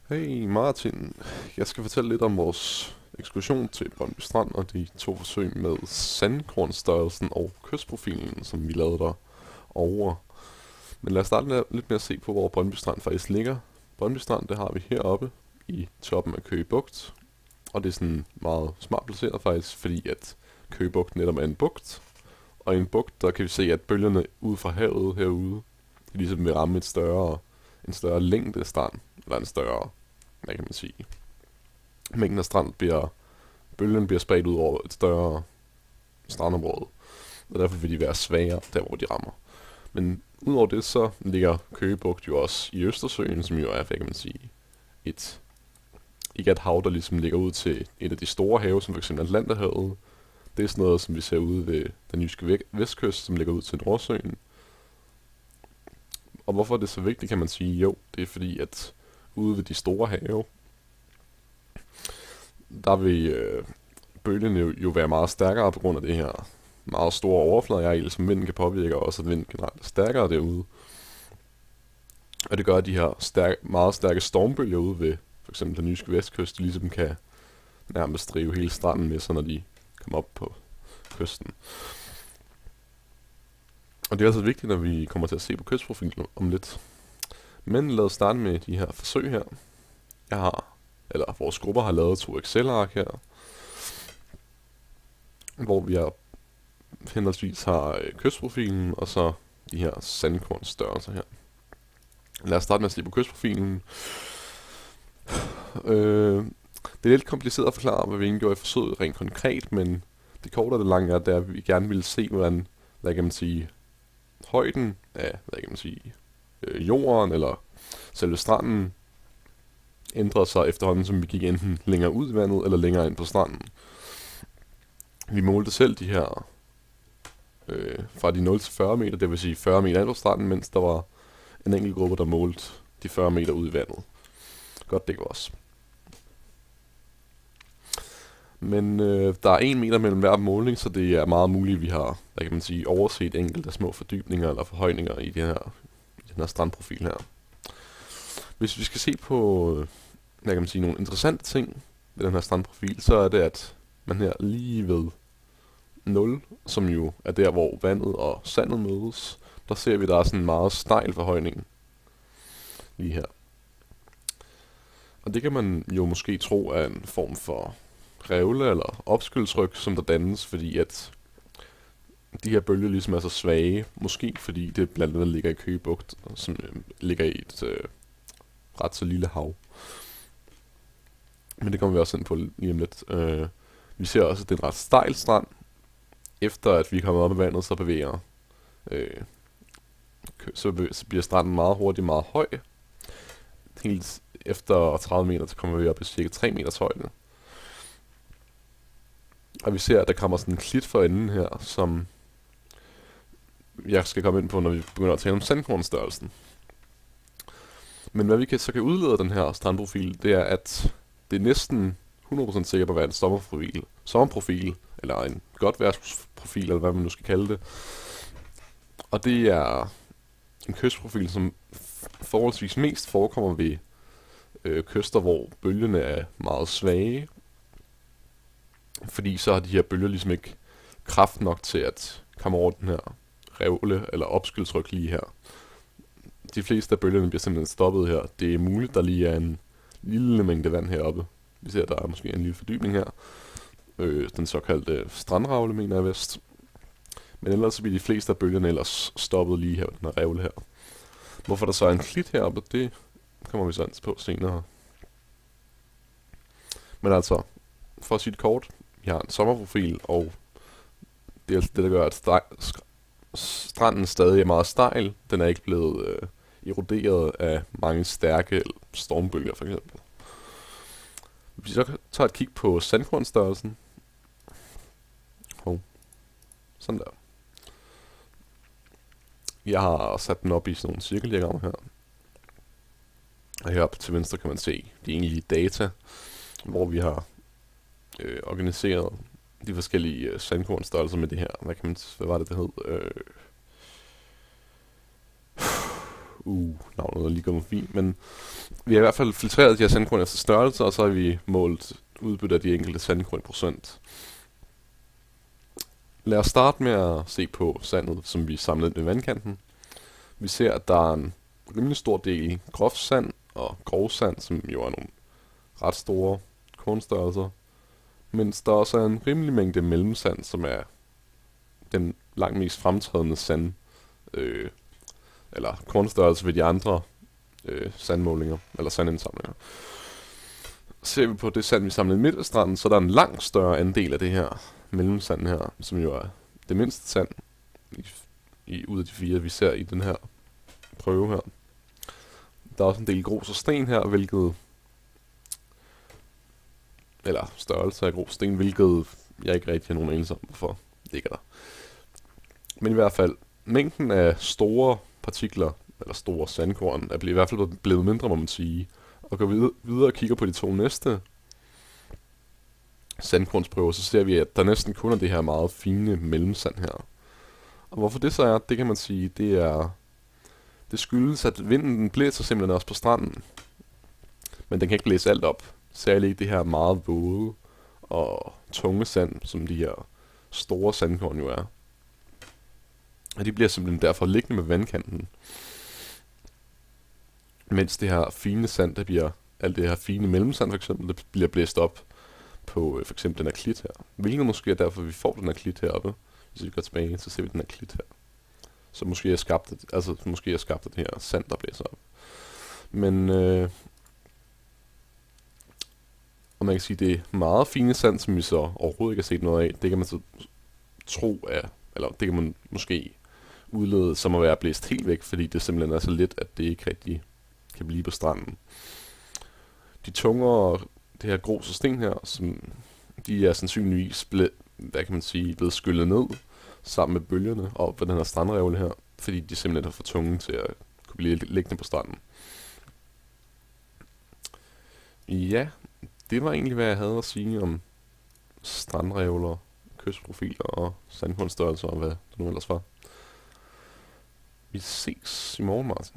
Hey Martin, jeg skal fortælle lidt om vores ekskursion til Brøndby Strand og de to forsøg med sandkornstørrelsen og kystprofilen, som vi lavede der over. Men lad os starte lidt med at se på, hvor Brøndby Strand faktisk ligger. Brøndby Strand, det har vi heroppe i toppen af Køge Bugt, og det er sådan meget smart placeret faktisk, fordi at Køge Bugt netop er en bugt, og i en bugt, der kan vi se, at bølgerne ude fra havet herude, de ligesom vil ramme en større længde strand, eller en større, hvad kan man sige, mængden af bølgen bliver spredt ud over et større strandområde, og derfor vil de være svagere der, hvor de rammer. Men udover det, så ligger Køge Bugt jo også i Østersøen, som jo er, hvad kan man sige, ikke et hav, der ligesom ligger ud til et af de store have, som f.eks. Atlanterhavet. Det er sådan noget, som vi ser ude ved den jyske vestkyst, som ligger ud til Nordsøen. Og hvorfor er det så vigtigt, kan man sige? Jo, det er fordi, at ude ved de store have, der vil bølgerne jo være meget stærkere på grund af det her meget store overfladeareal, som vinden kan påvirke, og også at vinden generelt er stærkere derude. Og det gør, at de her meget stærke stormbølger ude ved for eksempel den jyske vestkyst, ligesom kan nærmest drive hele stranden med sig, når de kommer op på kysten. Og det er altså vigtigt, når vi kommer til at se på kystprofilen om lidt. Men lad os starte med de her forsøg her. Vores grupper har lavet 2 Excel-ark her, hvor vi henholdsvis har kystprofilen og så de her sandkornstørrelser her. Lad os starte med at se på kystprofilen. Det er lidt kompliceret at forklare, hvad vi egentlig gjorde i forsøget rent konkret, men det korte og det lange er, at vi gerne ville se, hvordan, hvad kan man sige, højden af, hvad kan man sige, jorden eller selve stranden ændrede sig efterhånden, som vi gik enten længere ud i vandet eller længere ind på stranden. Vi målte selv de her fra de 0 til 40 meter, det vil sige 40 meter ind på stranden, mens der var en enkelt gruppe, der målte de 40 meter ud i vandet. Godt, det går også. Men der er 1 meter mellem hver måling, så det er meget muligt, at vi har, hvad kan man sige, overset enkelte små fordybninger eller forhøjninger i den her strandprofil her. Hvis vi skal se på, hvad kan man sige, nogle interessante ting ved den her strandprofil, så er det, at man her lige ved 0, som jo er der, hvor vandet og sandet mødes, der ser vi, der er sådan en meget stejl forhøjning lige her. Og det kan man jo måske tro er en form for revle eller opskyldsryg, som der dannes, fordi at de her bølger ligesom er så svage, måske fordi det blandt andet ligger i Køge Bugt, som ligger i et ret så lille hav. Men det kommer vi også ind på lige om lidt. Vi ser også, at det er en ret stejl strand. Efter at vi er kommet op i vandet, så bliver stranden meget hurtigt meget høj. Helt efter 30 meter, så kommer vi op i cirka 3 meters højde. Og vi ser, at der kommer sådan en klit for enden her, som jeg skal komme ind på, når vi begynder at tale om sandkornstørrelsen. Men hvad vi så kan udlede af den her strandprofil, det er, at det er næsten 100% sikkert på at være en sommerprofil, eller en godt vejrsprofil, eller hvad man nu skal kalde det. Og det er en kystprofil, som forholdsvis mest forekommer ved kyster, hvor bølgerne er meget svage. Fordi så har de her bølger ligesom ikke kraft nok til at komme over den her revle eller opskyldsryg lige her. De fleste af bølgerne bliver simpelthen stoppet her. Det er muligt, der lige er en lille mængde vand heroppe. Vi ser, der er måske en lille fordybning her. Den såkaldte strandravle, mener jeg vist. Men ellers så bliver de fleste af bølgerne ellers stoppet lige her ved den her revle her. Hvorfor der så er en klit heroppe, det kommer vi så på senere. Men altså, for at sige det kort, vi har en sommerprofil, og det er altså det, der gør, at stranden stadig er meget stejl. Den er ikke blevet eroderet af mange stærke stormbølger, for eksempel. Hvis vi så tager et kig på sandkornstørrelsen. Sådan der. Jeg har sat den op i sådan nogle cirkeldiagrammer her. Og heroppe til venstre kan man se de egentlige data, hvor vi har organiseret de forskellige sandkornstørrelser med det her. Hvad var det hed? Navnet er lige kommet fint, men vi har i hvert fald filtreret de her sandkorn efter størrelse, og så har vi målt udbytte af de enkelte sandkorn i procent. Lad os starte med at se på sandet, som vi samlede ved vandkanten. Vi ser, at der er en rimelig stor del groft sand og grov sand, som jo er nogle ret store kornstørrelser, mens der også er en rimelig mængde mellemsand, som er den langt mest fremtrædende sand, eller kornstørrelse ved de andre sandmålinger, eller sandindsamlinger. Ser vi på det sand, vi samlede midt af stranden, så er der en langt større andel af det her mellemsand her, som jo er det mindste sand ud af de 4, vi ser i den her prøve her. Der er også en del grus og sten her, hvilket eller størrelse af grus og sten, hvilket jeg ikke rigtig har nogen anelse om, hvorfor ligger der. Men i hvert fald, mængden af store partikler, eller store sandkorn, er i hvert fald blevet mindre, må man sige. Og går vi videre og kigger på de 2 næste sandkornsprøver, så ser vi, at der næsten kun er det her meget fine mellemsand her. Og hvorfor det så er, det kan man sige, det skyldes, at vinden den blæser simpelthen også på stranden. Men den kan ikke blæse alt op. Særligt ikke det her meget våde og tunge sand, som de her store sandkorn jo er. Og de bliver simpelthen derfor liggende med vandkanten. Mens det her fine sand, der bliver alt det her fine mellemsand for eksempel, det bliver blæst op på for eksempel den her klit her. Hvilket måske er derfor, vi får den her klit heroppe. Hvis vi går tilbage, så ser vi den her klit her. Så måske er skabt af det her sand, der blæser op. Men og man kan sige, det er meget fine sand, som vi så overhovedet ikke har set noget af. Det kan man så tro af, eller det kan man måske udlede som at være blæst helt væk, fordi det simpelthen er så let, at det ikke rigtig kan blive på stranden. De tungere, det her grus og sten her, som de er sandsynligvis blevet skyllet ned sammen med bølgerne op på den her strandrevle her, fordi de simpelthen er for tunge til at kunne blive liggende på stranden. Ja, det var egentlig, hvad jeg havde at sige om strandrevler, kystprofiler og sandkornstørrelser og hvad det nu ellers var. Vi ses i morgen, Martin.